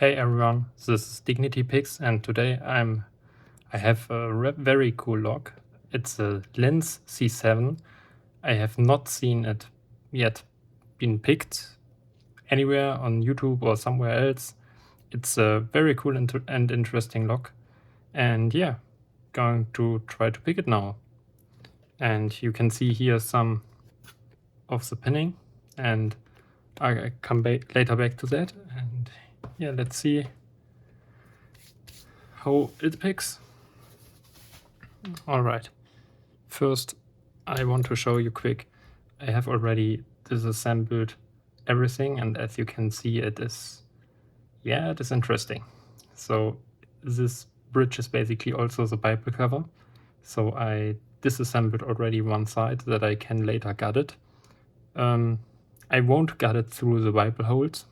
Hey everyone, this is Dignity Picks, and today I have a very cool lock. It's a Lince C7. I have not seen it yet been picked anywhere on YouTube or somewhere else. It's a very cool and interesting lock, and yeah, going to try to pick it now. And you can see here some of the pinning, and I come later back to that. And yeah, let's see how it picks. Alright, first I want to show you quick. I have already disassembled everything, and as you can see it is interesting. So this bridge is basically also the Bible cover. So I disassembled already one side that I can later gut it. I won't gut it through the Bible holes.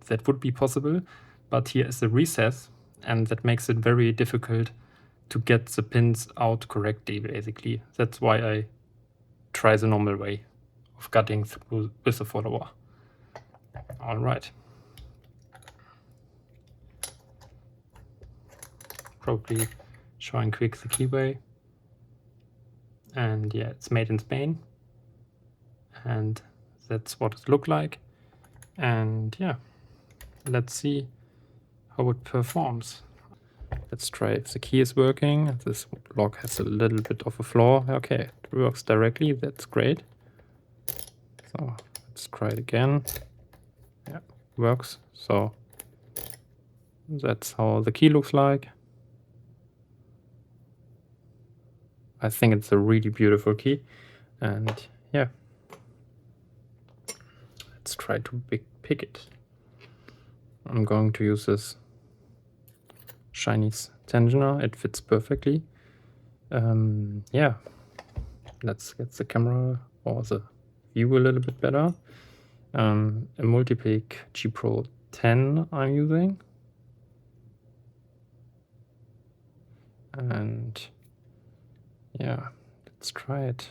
That would be possible, but here is a recess, and that makes it very difficult to get the pins out correctly, basically. That's why I try the normal way of cutting through with a follower. Alright. Probably showing quick the keyway. And yeah, it's made in Spain. And that's what it looked like. And yeah, let's see how it performs. Let's try if the key is working. This lock has a little bit of a flaw. Okay, it works directly. That's great. So let's try it again. Yeah, works. So that's how the key looks like. I think it's a really beautiful key. And yeah, let's try to pick it. I'm going to use this Chinese tensioner. It fits perfectly. Yeah, let's get the camera or the view a little bit better. A multi-pick G Pro 10 I'm using. And yeah, let's try it.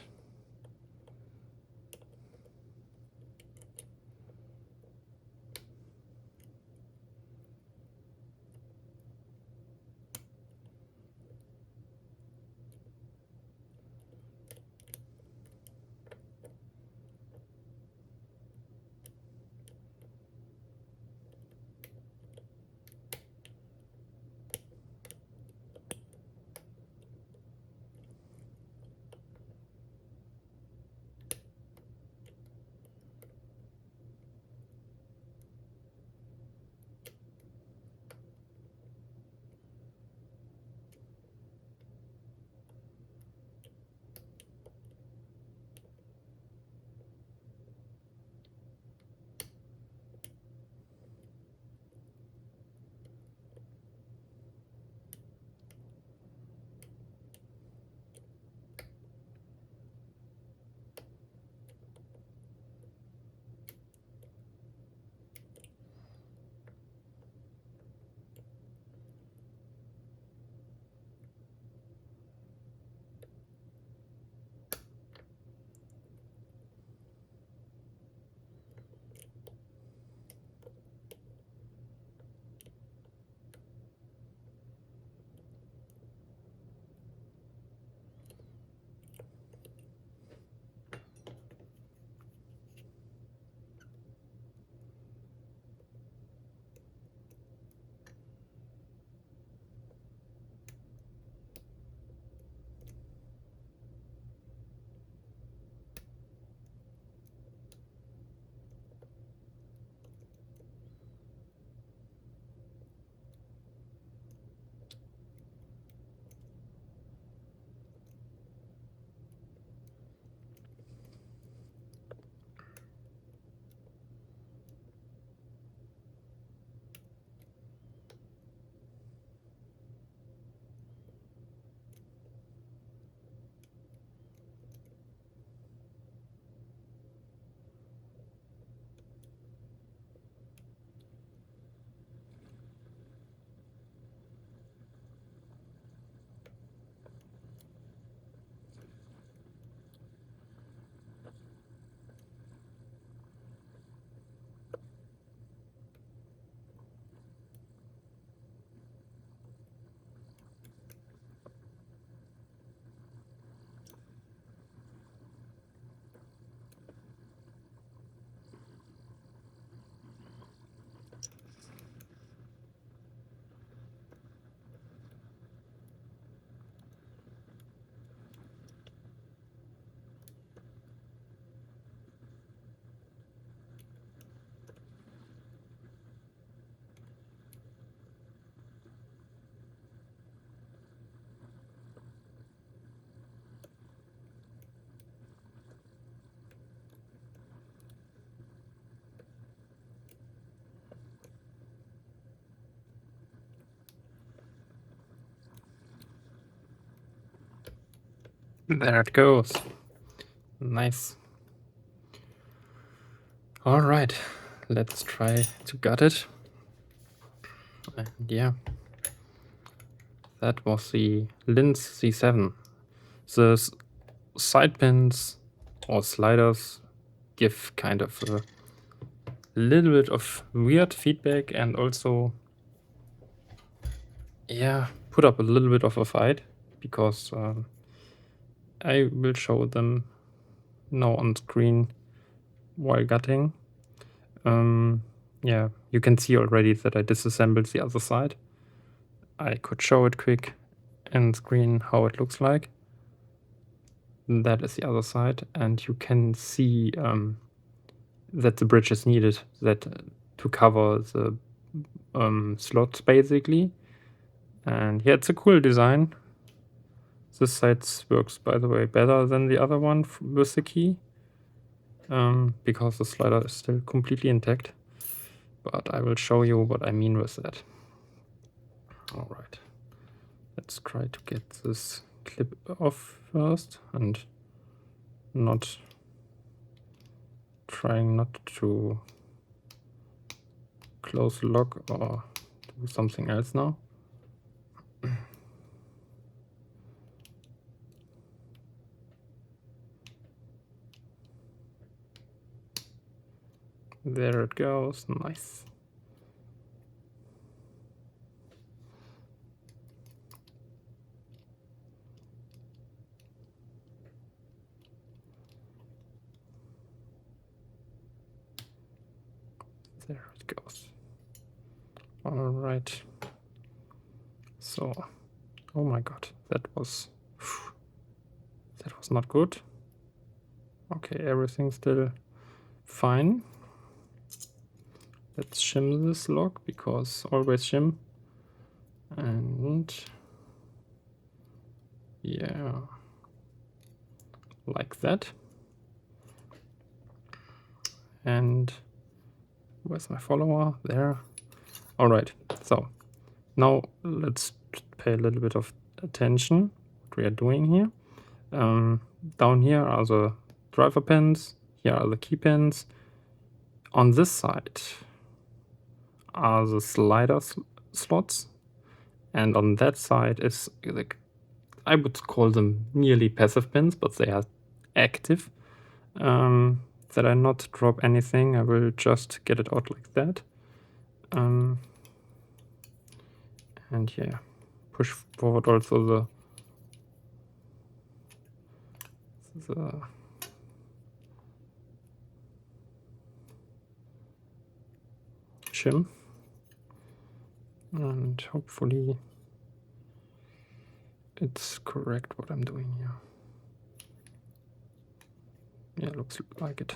There it goes. Nice. All right, let's try to gut it. And yeah, that was the Lince C7. The side pins or sliders give kind of a little bit of weird feedback and also, yeah, put up a little bit of a fight because I will show them now on screen while gutting. Yeah, you can see already that I disassembled the other side. I could show it quick and screen how it looks like. That is the other side, and you can see that the bridge is needed to cover the slots basically. And yeah, it's a cool design. This side works, by the way, better than the other one with the key, because the slider is still completely intact. But I will show you what I mean with that. All right, let's try to get this clip off first and trying not to close the lock or do something else now. There it goes, nice. There it goes. All right. So, oh my god, that was not good. Okay, everything's still fine. Let's shim this lock because always shim. And yeah, like that. And where's my follower? There. All right, so now let's pay a little bit of attention what we are doing here. Down here are the driver pins, here are the key pins. On this side are the slider slots, and on that side is, like, I would call them nearly passive pins, but they are active. That I not drop anything, I will just get it out like that. And yeah, push forward also the shim, and hopefully it's correct what I'm doing here. Yeah, looks like it.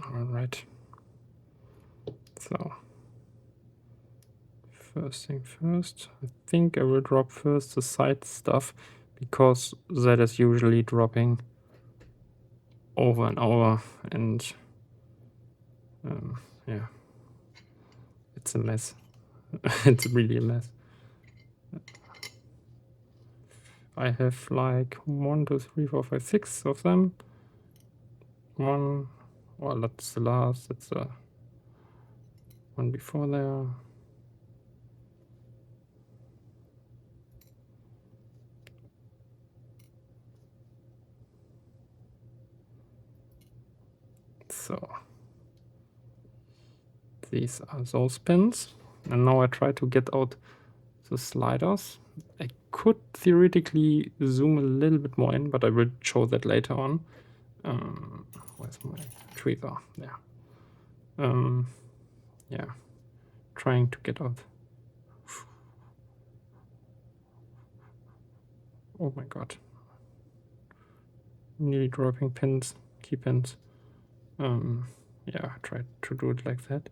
All right. So first thing first, I think I will drop first the side stuff because that is usually dropping over and over, and yeah, it's a mess. It's really a mess. I have like 1, 2, 3, 4, 5, 6 of them. One, well, that's the last, that's the one before there. So these are those pins, and now I try to get out the sliders. I could theoretically zoom a little bit more in, but I will show that later on. Where's my tweezer? There. Yeah, trying to get out. Oh my god. Nearly dropping pins, key pins. Yeah, try to do it like that.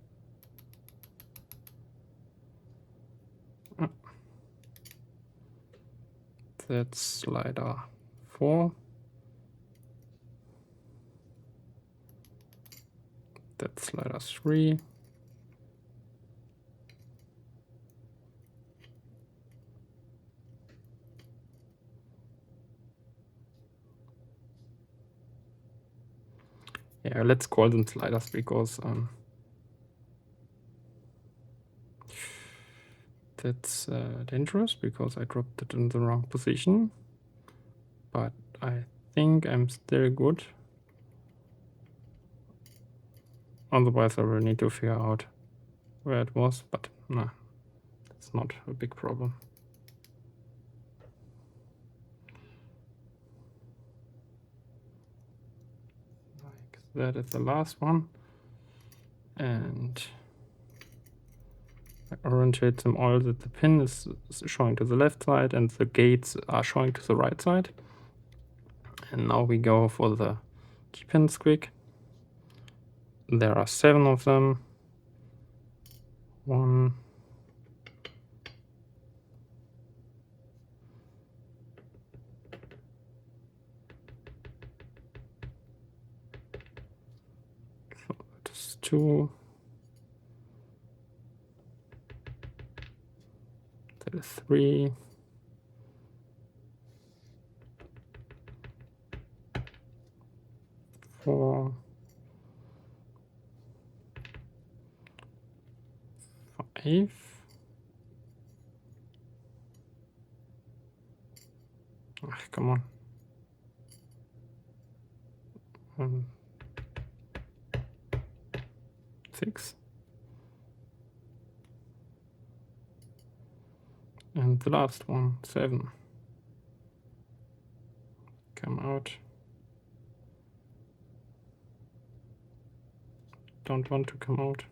That's slider 4. That's slider 3. Yeah, let's call them sliders because that's dangerous because I dropped it in the wrong position. But I think I'm still good. Otherwise I will need to figure out where it was, but no, it's not a big problem. Like that is the last one. And I orientate them all that the pin is showing to the left side and the gates are showing to the right side. And now we go for the key pins quick. There are 7 of them. 1, 2. That is 3. 4. 5. Ach, come on. 6. And the last one, 7. Come out. Don't want to come out.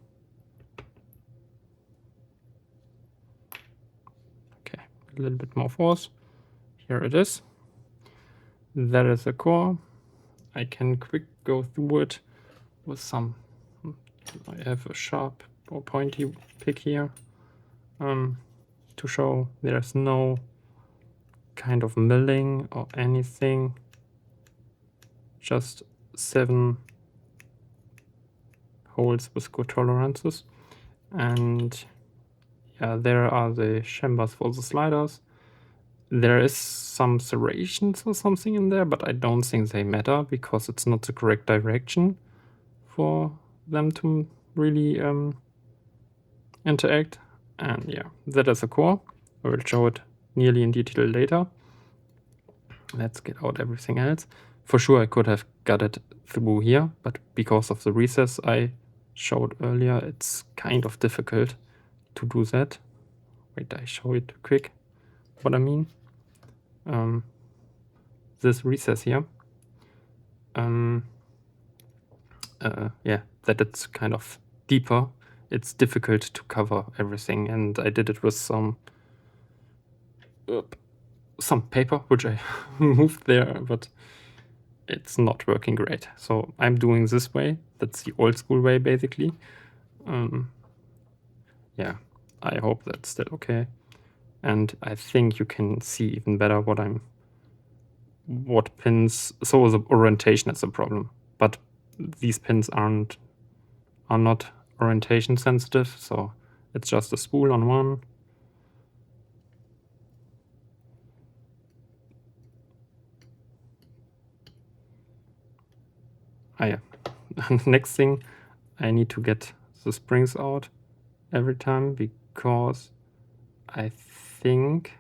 Okay, a little bit more force. Here it is. That is the core. I can quick go through it with some. I have a sharp or pointy pick here to show there's no kind of milling or anything. Just 7 holes with good tolerances. And yeah, there are the chambers for the sliders. There is some serrations or something in there, but I don't think they matter because it's not the correct direction for them to really interact. And yeah, that is a core. I will show it nearly in detail later. Let's get out everything else. For sure I could have got it through here, but because of the recess I showed earlier, it's kind of difficult to do that. Wait, I show it quick what I mean. This recess here, yeah, that it's kind of deeper. It's difficult to cover everything, and I did it with some paper, which I moved there, but it's not working great. So I'm doing this way. That's the old school way, basically. Yeah, I hope that's still okay. And I think you can see even better what pins. So the orientation is a problem, but these pins are not orientation sensitive. So it's just a spool on one. Yeah. Next thing, I need to get the springs out every time because I think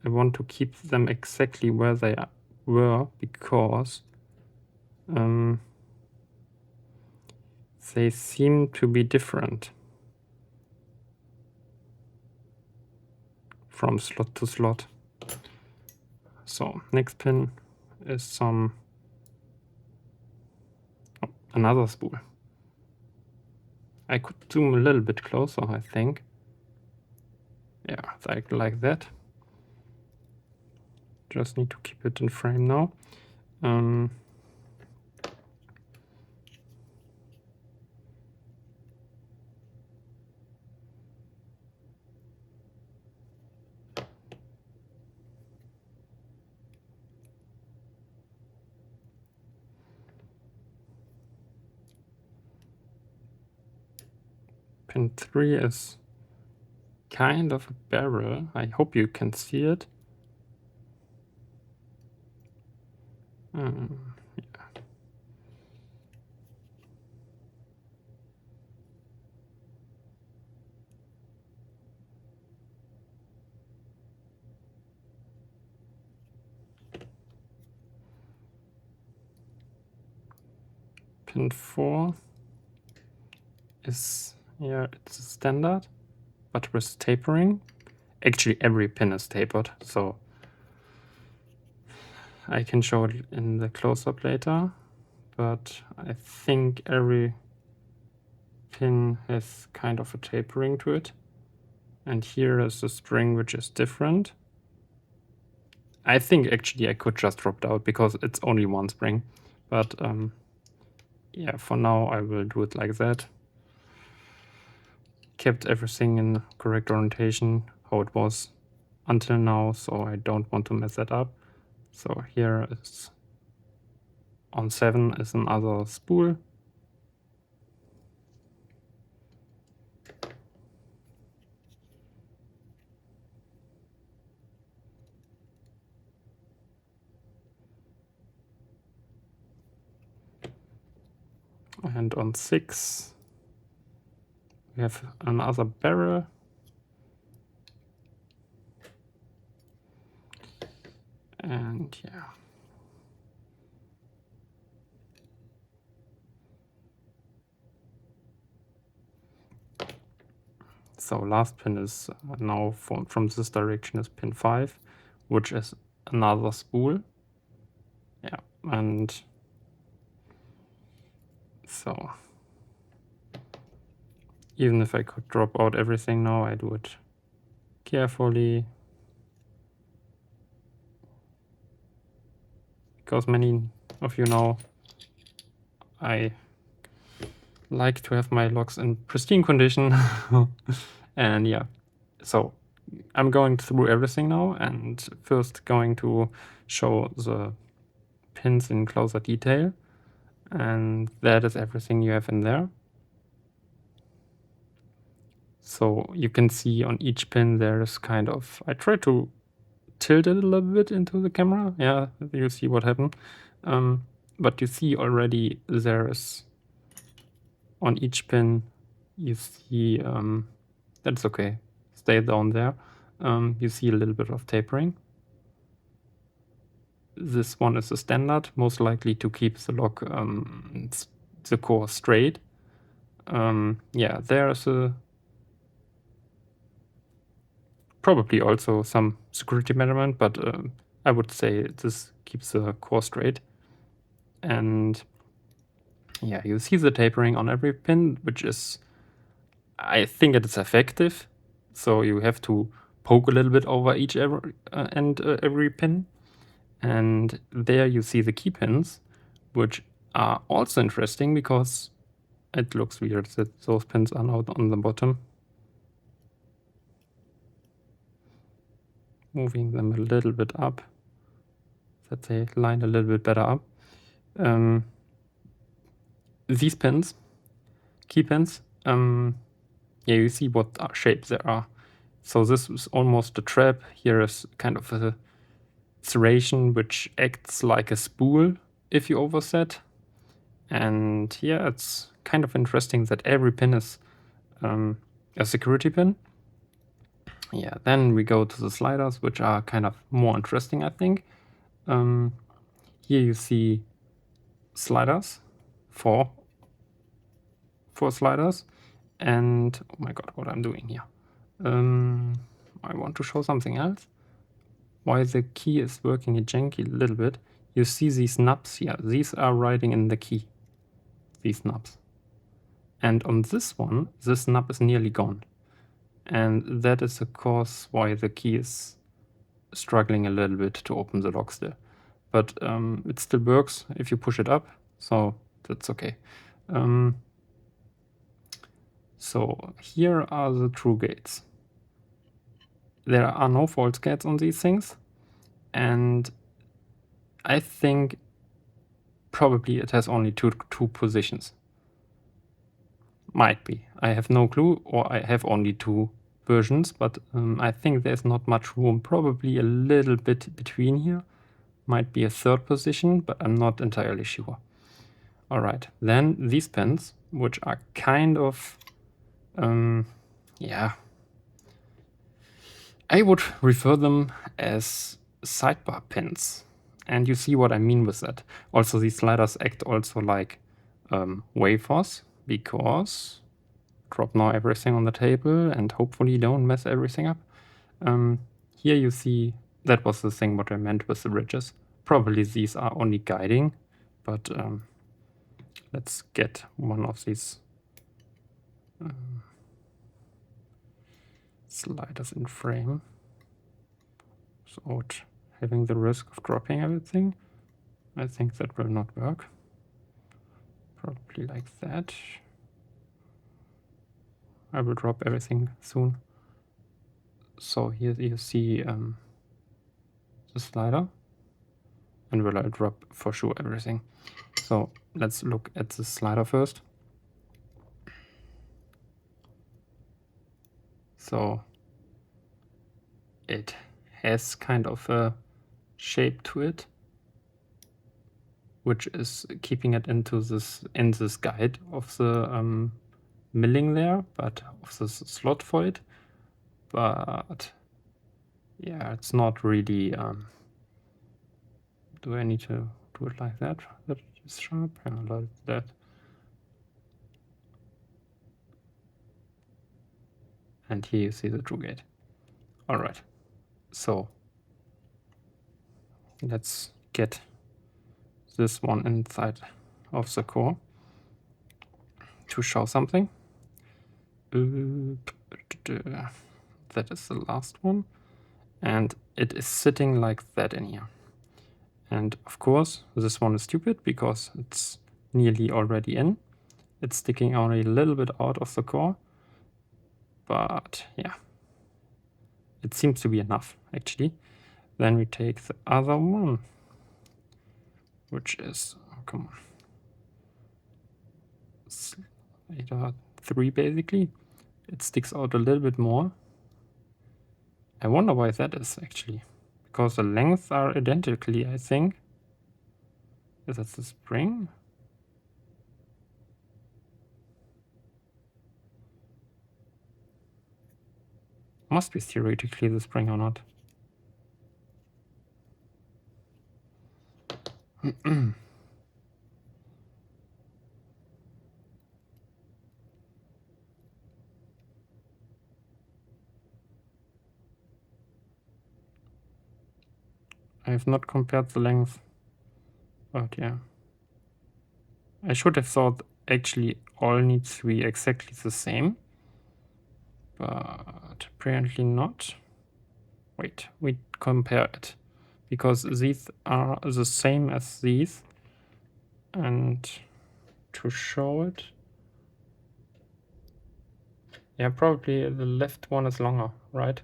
I want to keep them exactly where they were because they seem to be different from slot to slot. So next pin is another spool. I could zoom a little bit closer, I think. Yeah, like that. Just need to keep it in frame now. Pin 3 is kind of a barrel. I hope you can see it. Yeah. Pin 4 is, yeah, it's a standard, but with tapering. Actually, every pin is tapered, so I can show it in the close-up later, but I think every pin has kind of a tapering to it. And here is a spring which is different. I think actually I could just drop it out because it's only one spring, but yeah, for now I will do it like that. Kept everything in correct orientation, how it was until now, so I don't want to mess that up. So here is on 7 is another spool. And on 6 we have another barrel. And yeah. So last pin is now from this direction is pin 5, which is another spool. Yeah, and so even if I could drop out everything now, I do it carefully. Because many of you know I like to have my locks in pristine condition. And yeah, so I'm going through everything now and first going to show the pins in closer detail. And that is everything you have in there. So you can see on each pin there is kind of, I try to tilt it a little bit into the camera. Yeah, you see what happened. But you see already there is on each pin, you see, that's okay, stay down there. You see a little bit of tapering. This one is a standard, most likely to keep the lock, the core straight. Yeah, there's probably also some security measurement, but I would say this keeps the core straight. And yeah, you see the tapering on every pin, which is, I think it is effective. So you have to poke a little bit over each every pin. And there you see the key pins, which are also interesting because it looks weird that those pins are now on the bottom. Moving them a little bit up, that they line a little bit better up. These pins, key pins, yeah, you see what shapes there are. So this is almost a trap. Here is kind of a serration which acts like a spool if you overset. And yeah, it's kind of interesting that every pin is a security pin. Yeah, then we go to the sliders, which are kind of more interesting, I think. Here you see sliders, four sliders. And oh my god, what I'm doing here. I want to show something else. Why the key is working a janky little bit. You see these knobs here. These are riding in the key. These knobs. And on this one, this knob is nearly gone. And that is of course why the key is struggling a little bit to open the lock still. But it still works if you push it up, so that's okay. So here are the true gates. There are no false gates on these things, and I think probably it has only two positions. Might be. I have no clue, or I have only 2 versions, but I think there's not much room. Probably a little bit between here. Might be a 3rd position, but I'm not entirely sure. All right, then these pins, which are kind of, yeah, I would refer them as sidebar pins. And you see what I mean with that. Also, these sliders act also like wafers, because drop now everything on the table and hopefully don't mess everything up. Here you see, that was the thing what I meant with the ridges. Probably these are only guiding, but let's get one of these sliders in frame. So having the risk of dropping everything, I think that will not work. Probably like that. I will drop everything soon. So here you see the slider, and will I drop for sure everything. So let's look at the slider first. So it has kind of a shape to it, which is keeping it in this guide of the milling there, but of the slot for it. But yeah, it's not really. Do I need to do it like that? That is sharp. Yeah, like that. And here you see the true gate. All right. So let's get this one inside of the core to show something. That is the last one. And it is sitting like that in here. And of course, this one is stupid because it's nearly already in. It's sticking only a little bit out of the core. But yeah, it seems to be enough actually. Then we take the other one, which is, oh, come on, slider 3 basically. It sticks out a little bit more. I wonder why that is actually. Because the lengths are identically, I think. Is that the spring? Must be theoretically the spring or not. I have not compared the length. But yeah. I should have thought actually all needs to be exactly the same. But apparently not. Wait, we compare it. Because these are the same as these. And to show it. Yeah, probably the left one is longer, right?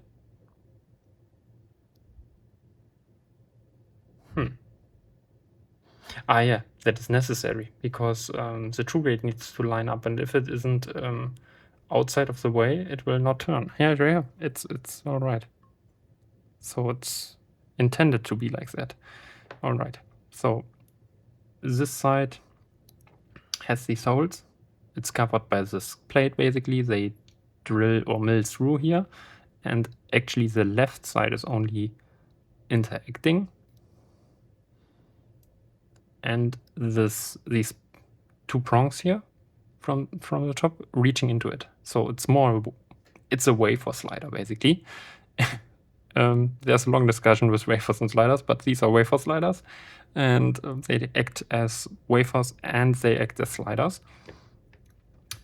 Ah, yeah, that is necessary because the true gate needs to line up, and if it isn't outside of the way, it will not turn. Yeah, it's all right. So it's intended to be like that. All right. So this side has these holes. It's covered by this plate, basically. They drill or mill through here, and actually the left side is only interacting. And these 2 prongs here from the top reaching into it. So it's a wafer slider basically. There's a long discussion with wafers and sliders, but these are wafer sliders, and they act as wafers and they act as sliders.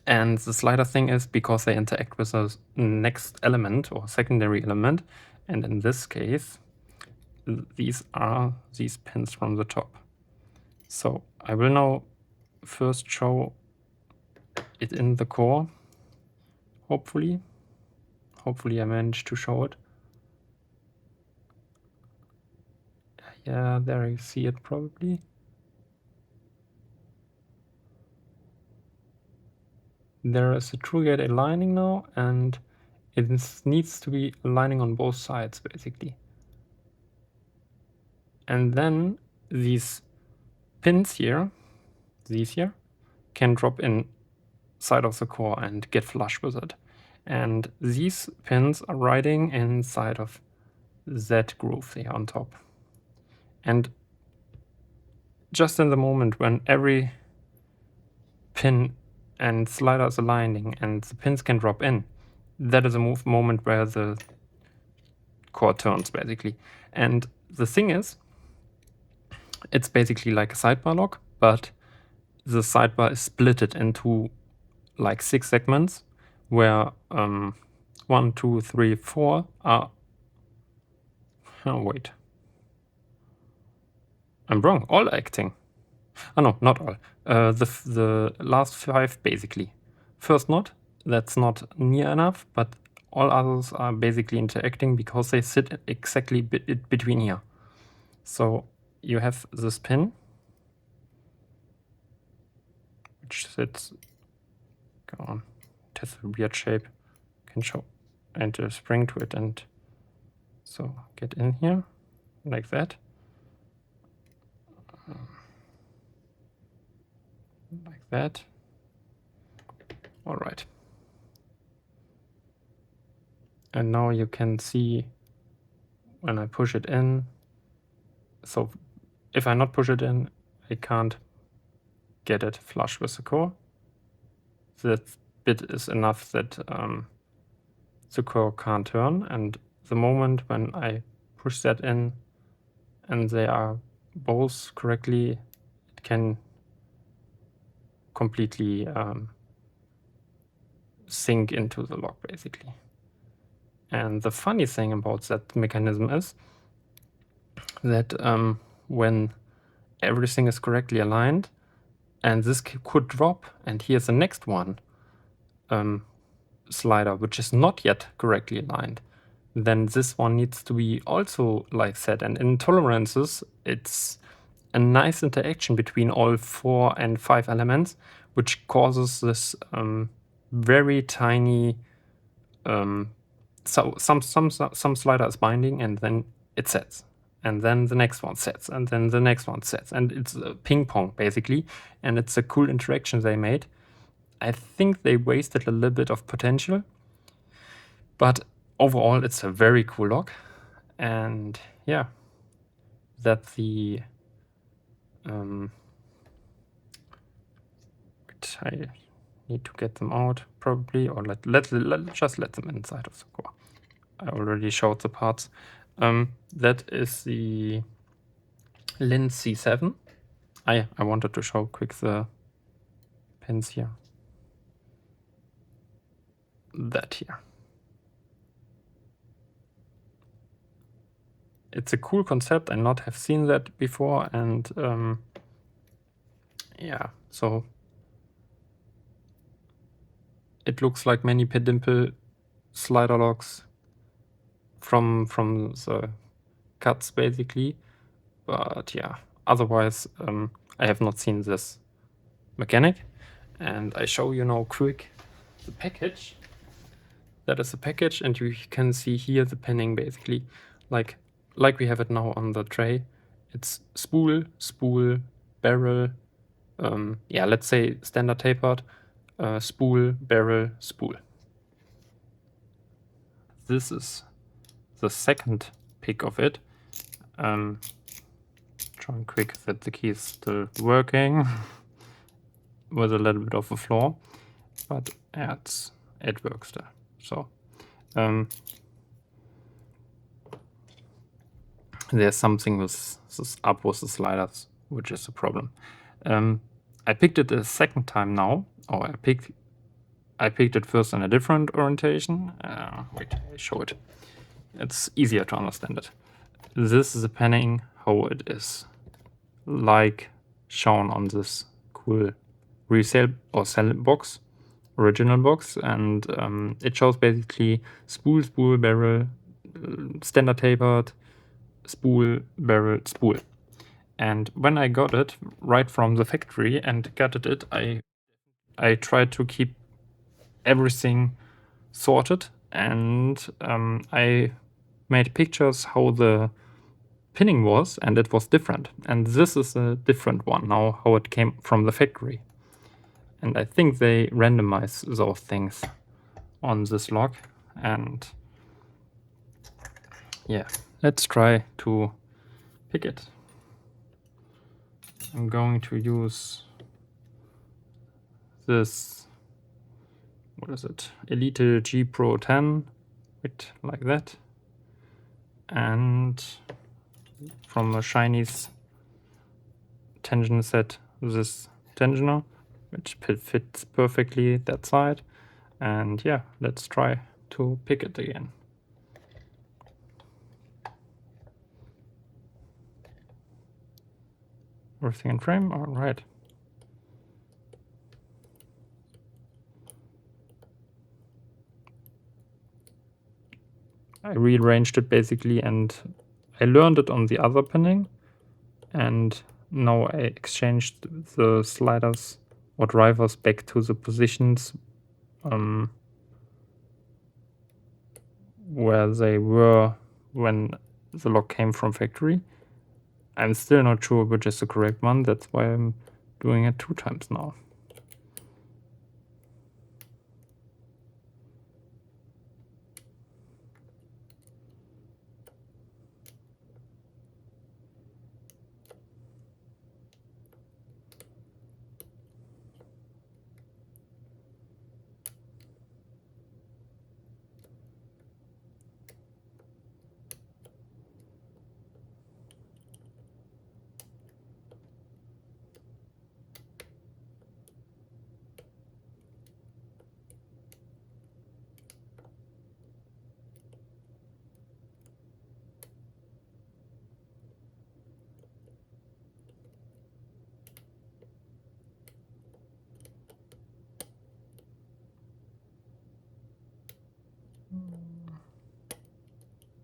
And the slider thing is because they interact with the next element or secondary element, and in this case, these are these pins from the top. So I will now first show it in the core. Hopefully I managed to show it. Yeah, there you see it probably. 。there is a true gate aligning now, and it needs to be aligning on both sides basically. And then these pins here, these here, can drop in side of the core and get flush with it. And these pins are riding inside of that groove here on top. And just in the moment when every pin and slider is aligning and the pins can drop in, that is a moment where the core turns basically. And the thing is, it's basically like a sidebar lock, but the sidebar is splitted into like 6 segments where 1, 2, 3, 4 are... Oh, wait. I'm wrong. All acting. Oh, no, not all. The last 5 basically. First not. That's not near enough, but all others are basically interacting because they sit exactly between here. So you have this pin, which sits... Go on. It has a weird shape. Can show and a spring to it, and so get in here like that, like that. All right. And now you can see when I push it in. So if I not push it in, I can't get it flush with the core. That bit is enough that the core can't turn. And the moment when I push that in and they are both correctly, it can completely sink into the lock basically. And the funny thing about that mechanism is that when everything is correctly aligned and this could drop, and here's the next one slider which is not yet correctly aligned, then this one needs to be also like set. And in tolerances, it's a nice interaction between all 4 and 5 elements, which causes this very tiny so some slider is binding, and then it sets, and then the next one sets, and then the next one sets, and it's a ping pong basically. And it's a cool interaction they made. I think they wasted a little bit of potential, but overall it's a very cool lock. And yeah, that the I need to get them out probably, or just let them inside of the core. I already showed the parts. That is the Lince C7. I wanted to show quick the pins here. That here. It's a cool concept. I not have seen that before, and yeah, so it looks like many pedimple slider locks from the cuts basically, but yeah, otherwise I have not seen this mechanic. And I show you now quick the package. That is the package, and you can see here the pinning basically, like we have it now on the tray. It's spool, spool, barrel, yeah, let's say standard tapered, spool, barrel, spool. This is the second pick of it. Trying quick that the key is still working with a little bit of a flaw, but yeah, it works there. So there's something with this up with the sliders, which is a problem. I picked it a second time now, or I picked it first in a different orientation. Wait, I show it. It's easier to understand it. This is a panning how it is, like shown on this cool resale or sell box, original box, and it shows basically spool, spool, barrel, standard tapered, spool, barrel, spool. And when I got it right from the factory and gutted it, I tried to keep everything sorted, and I made pictures how the pinning was, and it was different. And this is a different one now, how it came from the factory. And I think they randomize those things on this log. And yeah, let's try to pick it. I'm going to use this, what is it, Elite G Pro 10, with like that. And from the Chinese tension set, this tensioner, which fits perfectly that side. And yeah, let's try to pick it again. Everything in frame, all right. I rearranged it basically, and I learned it on the other pinning, and now I exchanged the sliders or drivers back to the positions where they were when the lock came from factory. I'm still not sure which is the correct one, that's why I'm doing it 2 times now.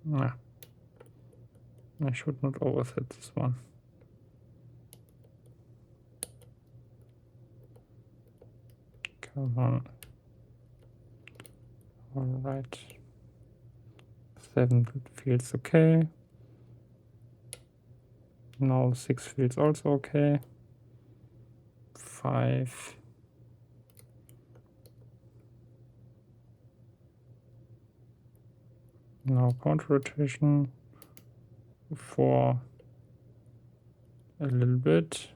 Nah. I should not overset this one. Come on. All right. 7 feels okay. Now 6 feels also okay. 5. Now counter rotation. 4. A little bit.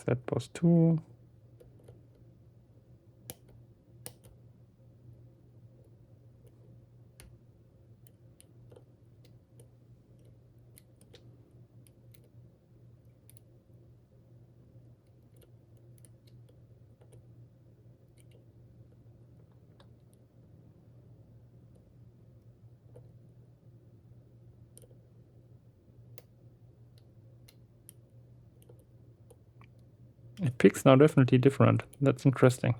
That was 2. It picks now definitely different. That's interesting.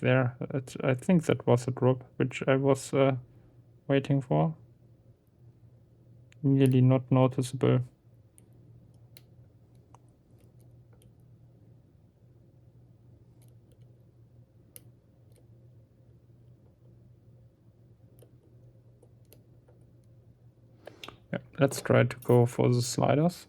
There, I think that was a drop, which I was waiting for. Nearly not noticeable. Yeah, let's try to go for the sliders.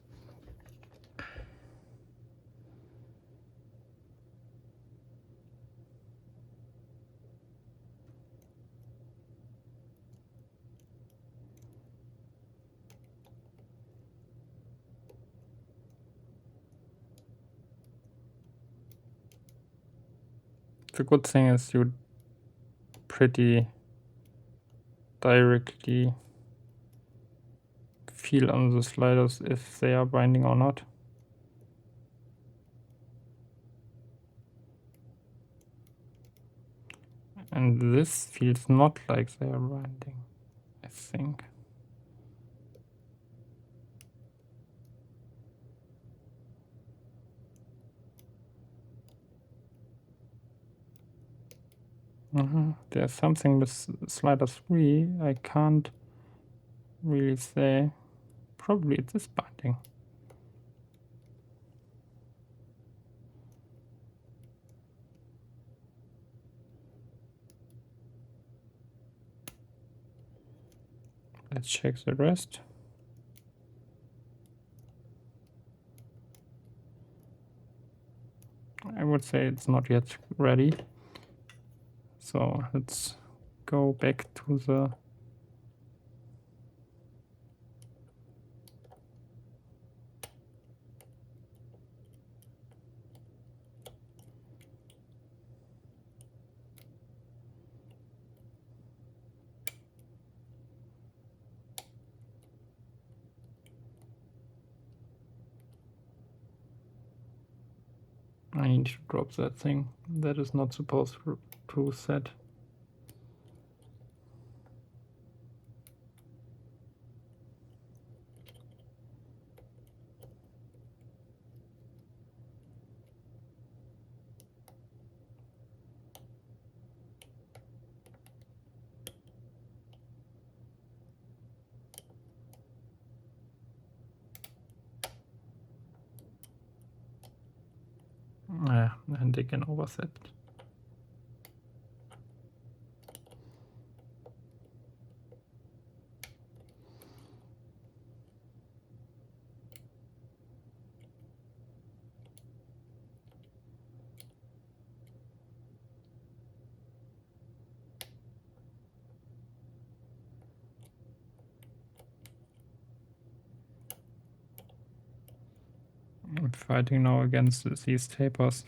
The good thing is you pretty directly feel on the sliders if they are binding or not. And this feels not like they are binding, I think. There's something with slider 3. I can't really say. Probably it's this binding. Let's check the rest. I would say it's not yet ready. So let's go back to the I need to drop that thing. That is not supposed to set. And they can overset. I'm fighting now against these tapers.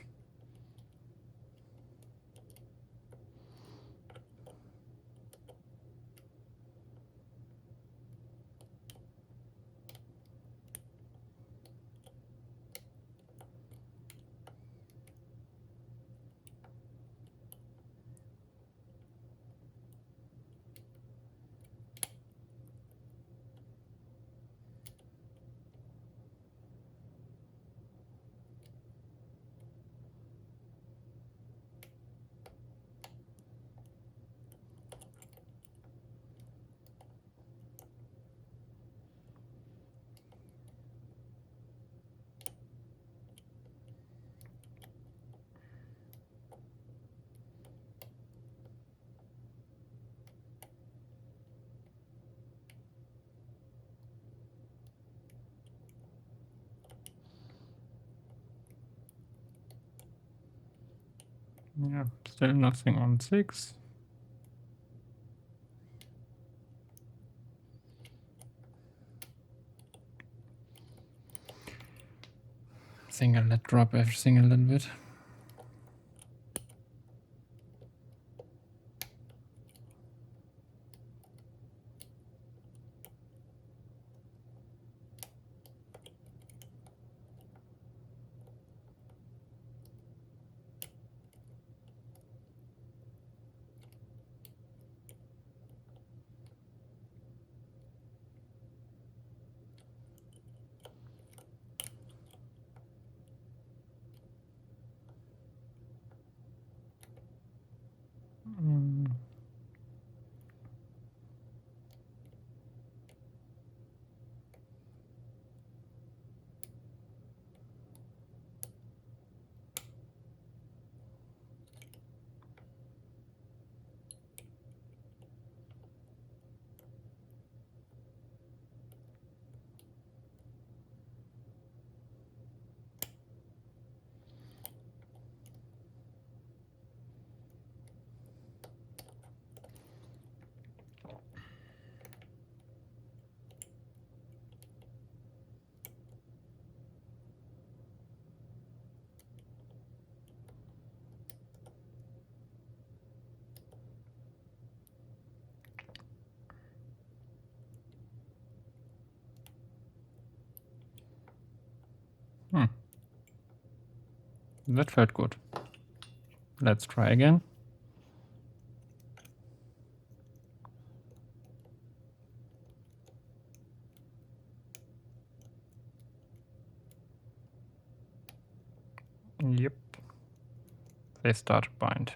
Yeah, still nothing on 6. I think I'll let drop everything a little bit. That felt good. Let's try again. Yep. They start to bind.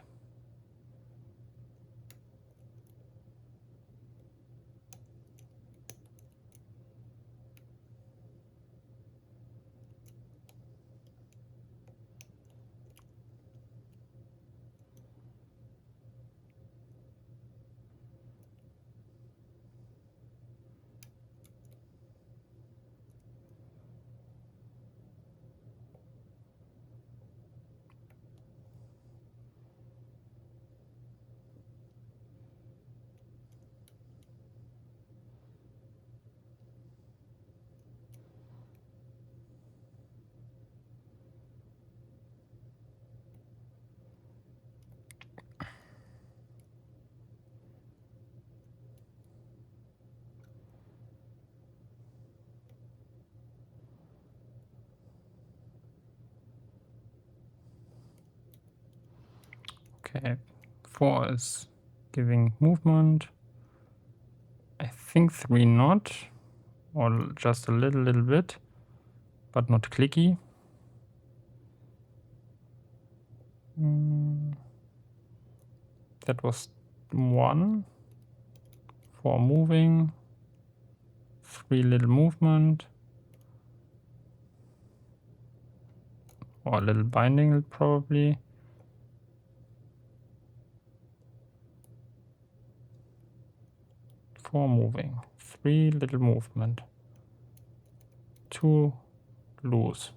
Okay, 4 is giving movement. I think 3 not, or just a little bit, but not clicky. That was 1 for moving, 3 little movement, or a little binding probably. For moving, 3 little movement, 2 loose.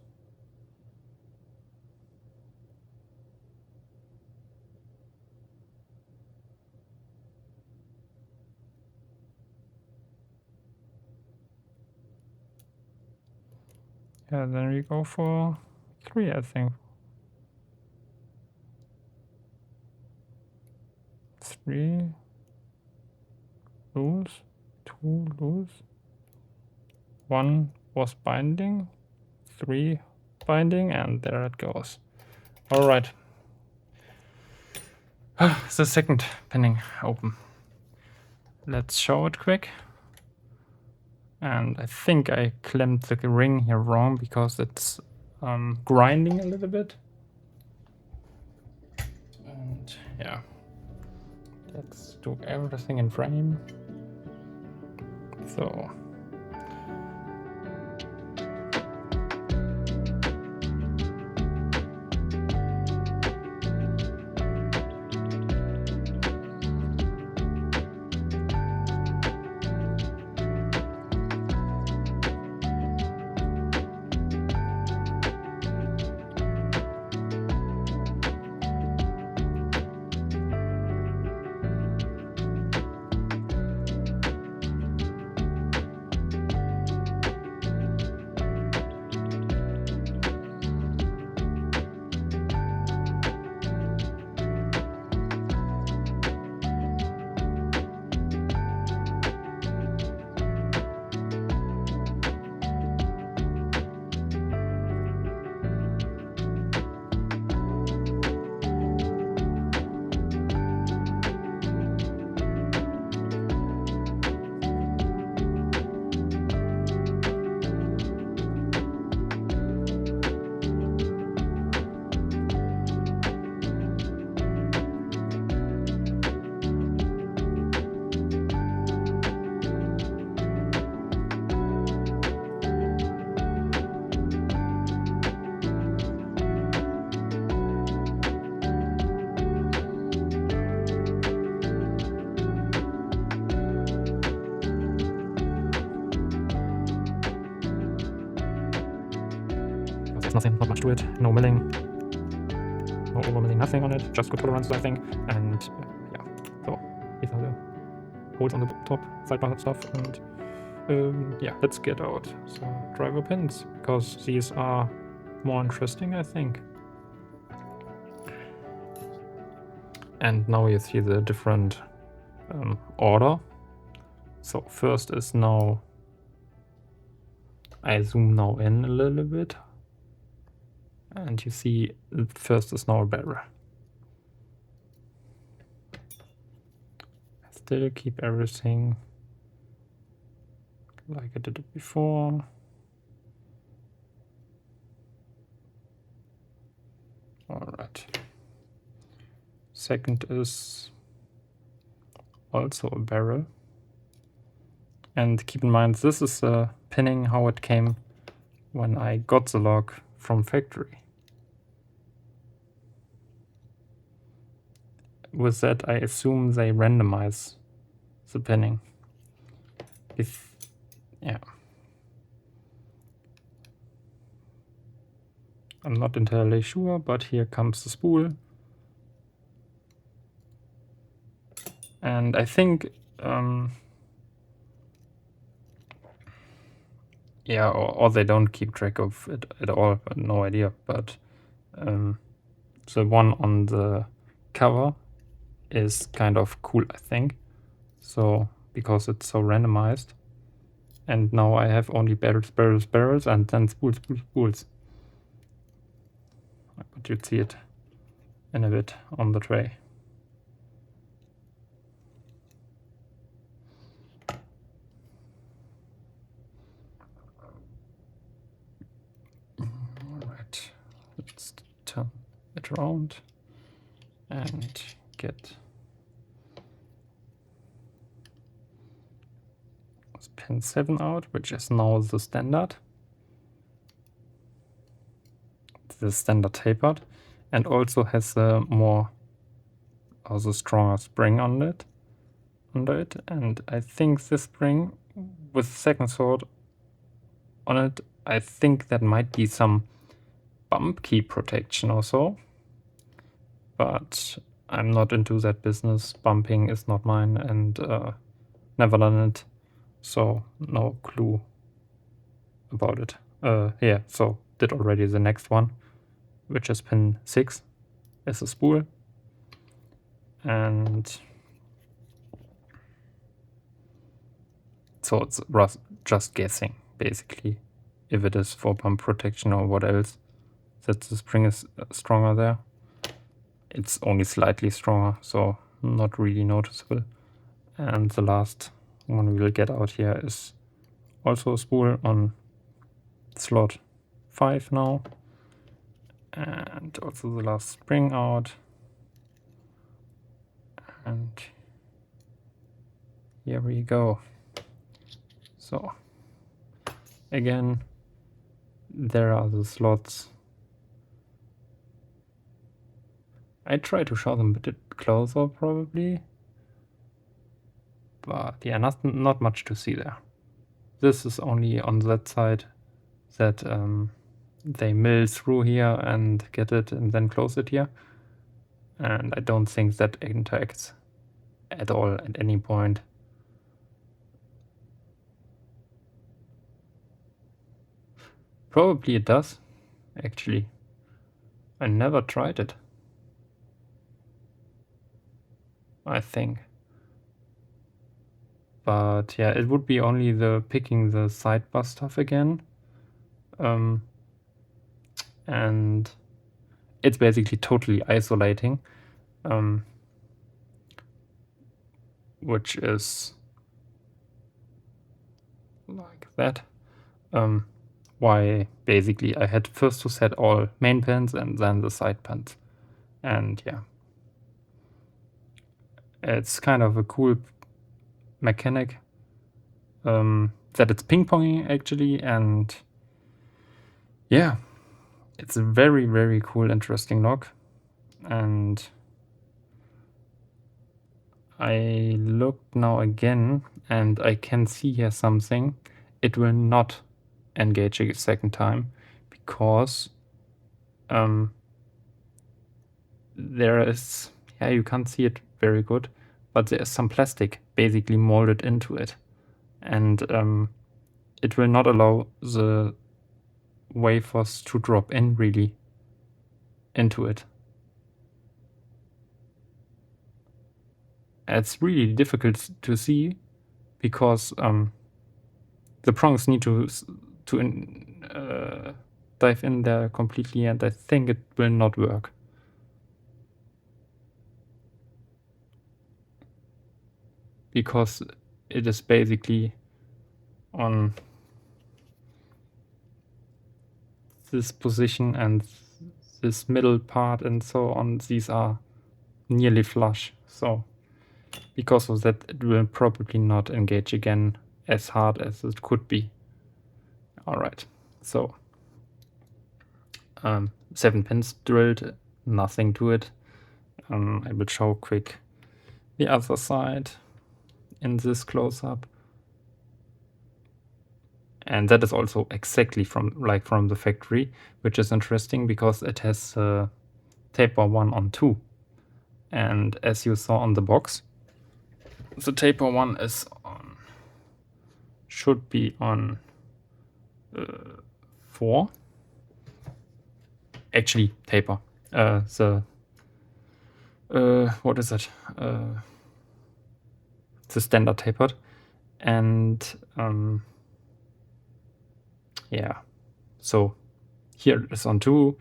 Yeah, then we go for 3, I think. 3 loose, 2 loose, 1 was binding, 3 binding, and there it goes. All right. The second pinning open. Let's show it quick. And I think I clamped the ring here wrong because it's grinding a little bit. And yeah, let's do everything in frame. So there's nothing, not much to it. No milling, no over milling, nothing on it. Just good tolerances, I think. And yeah, so these are the holes on the top, sidebar stuff. And yeah, let's get out some driver pins because these are more interesting, I think. And now you see the different order. So first is now, I zoom now in a little bit. And you see first is now a barrel. I still keep everything like I did it before. All right. Second is also a barrel. And keep in mind, this is a pinning how it came when I got the log from factory. With that, I assume they randomize the pinning. Yeah. I'm not entirely sure, but here comes the spool. And I think, yeah, or they don't keep track of it at all, but no idea. But the one on the cover is kind of cool, I think. So, because it's so randomized. And now I have only barrels, barrels, barrels, and then spools, spools, spools. But you'd see it in a bit on the tray. around and get pin 7 out, which is now the standard. The standard tapered, and also has a also stronger spring on it, under it. And I think this spring with second sword on it, I think that might be some bump key protection or so. But I'm not into that business. Bumping is not mine, and never done it, so no clue about it. Yeah, so did already the next one, which is pin 6 as a spool. And so it's just guessing, basically, if it is for bump protection or what else, that the spring is stronger there. It's only slightly stronger, so not really noticeable. And the last one we will get out here is also a spool on slot 5 now. And also the last spring out. And here we go. So again, there are the slots. I try to show them a bit closer probably, but yeah, not much to see there. This is only on that side that they mill through here and get it and then close it here. And I don't think that interacts at all at any point. Probably it does, actually. I never tried it, I think. But yeah, it would be only the picking the sidebar stuff again. And it's basically totally isolating, which is like that. Why basically I had first to set all main pins and then the side pins. And yeah, it's kind of a cool mechanic that it's ping-ponging actually, and yeah, it's a very, very cool, interesting lock. And I looked now again and I can see here something. It will not engage a second time because there is, yeah, you can't see it very good, but there is some plastic basically molded into it, and it will not allow the wafers to drop in really into it. It's really difficult to see because the prongs need to dive in there completely, and I think it will not work. Because it is basically on this position and this middle part and so on, these are nearly flush. So because of that, it will probably not engage again as hard as it could be. All right, so 7 pins drilled, nothing to it. I will show quick the other side in this close-up. And that is also exactly from the factory, which is interesting because it has taper 1 on 2. And as you saw on the box, the taper 1 is on, should be on 4. Actually, taper. What is it? The standard tapered. And yeah, so here it's on 2,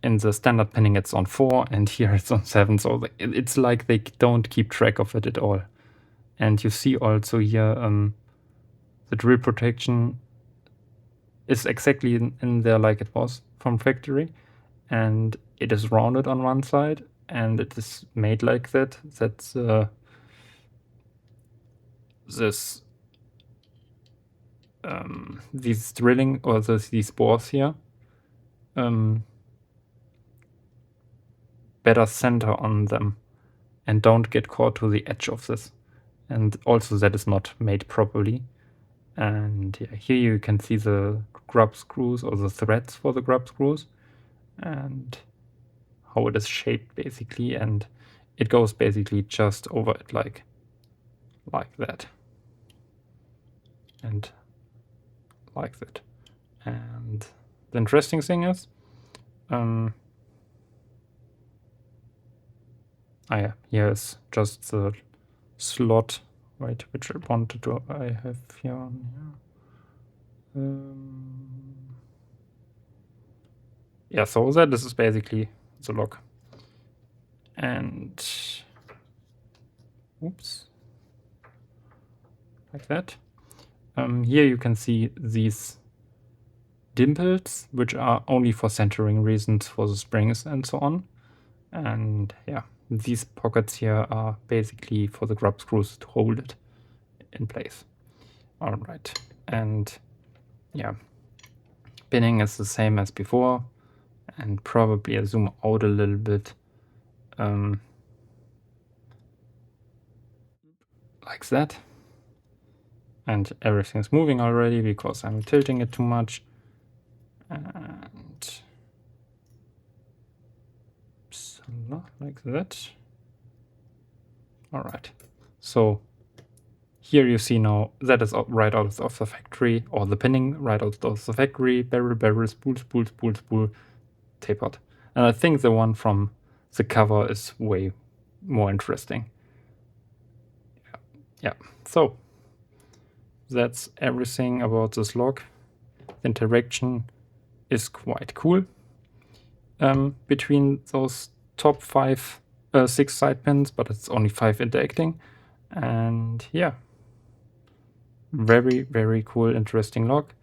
in the standard pinning it's on 4, and here it's on 7, so it's like they don't keep track of it at all. And you see also here the drill protection is exactly in there like it was from factory, and it is rounded on one side and it is made like that. That's these drilling or these bores here better center on them and don't get caught to the edge of this. And also that is not made properly. And yeah, here you can see the grub screws or the threads for the grub screws and how it is shaped basically, and it goes basically just over it like that and like that. And the interesting thing is here is just the slot, right, which I wanted to I have here on here. Yeah, so that this is basically the lock. And oops, like that. Here you can see these dimples, which are only for centering reasons for the springs and so on. And yeah, these pockets here are basically for the grub screws to hold it in place. All right, and yeah, pinning is the same as before, and probably I zoom out a little bit, like that. And everything's moving already because I'm tilting it too much. And like that. All right. So here you see now that is right out of the factory, or the pinning right out of the factory. Barrel, spool, tapered. And I think the one from the cover is way more interesting. Yeah. So that's everything about this lock. The interaction is quite cool between those top 6 side pins, but it's only 5 interacting. And yeah, very, very cool, interesting lock.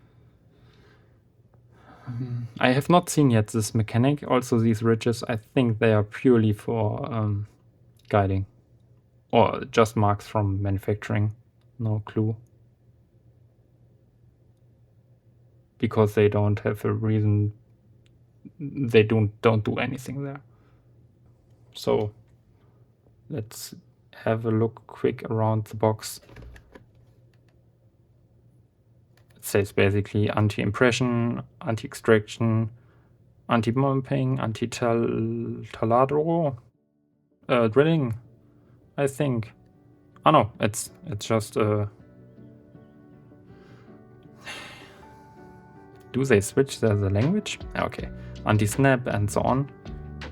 I have not seen yet this mechanic. Also these ridges, I think they are purely for guiding or just marks from manufacturing. No clue. Because they don't have a reason, they don't do anything there. So let's have a look quick around the box. It says basically anti-impression, anti-extraction, anti-bumping, anti-taladro, drilling, I think. Oh no, it's just do they switch the language? Okay, anti-snap and so on.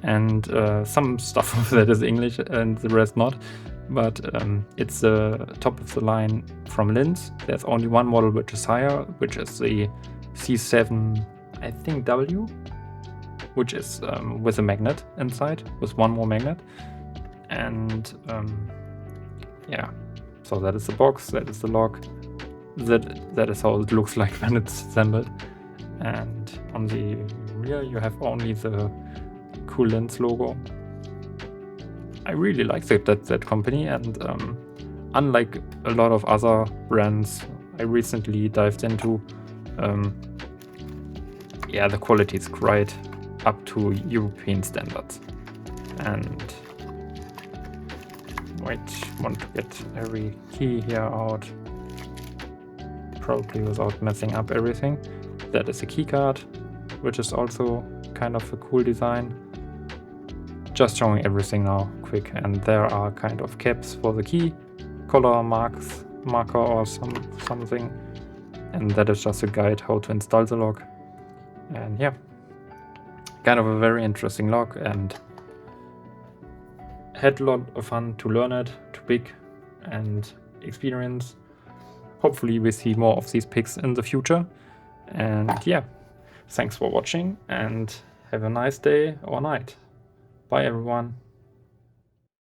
And some stuff of that is English and the rest not. But it's the top of the line from Lince. There's only one model which is higher, which is the C7, I think W, which is with a magnet inside, with one more magnet. And yeah, so that is the box, that is the lock, that is how it looks like when it's assembled. And on the rear you have only the cool Lince logo. I really like that company, and unlike a lot of other brands I recently dived into, yeah, the quality is quite up to European standards. And wait, want to get every key here out, probably without messing up everything. That is a key card, which is also kind of a cool design. Just showing everything now quick, and there are kind of caps for the key, color marker or something, and that is just a guide how to install the lock. And yeah, kind of a very interesting lock, and had a lot of fun to learn it, to pick and experience. Hopefully we see more of these picks in the future. And yeah, thanks for watching and have a nice day or night. Bye everyone.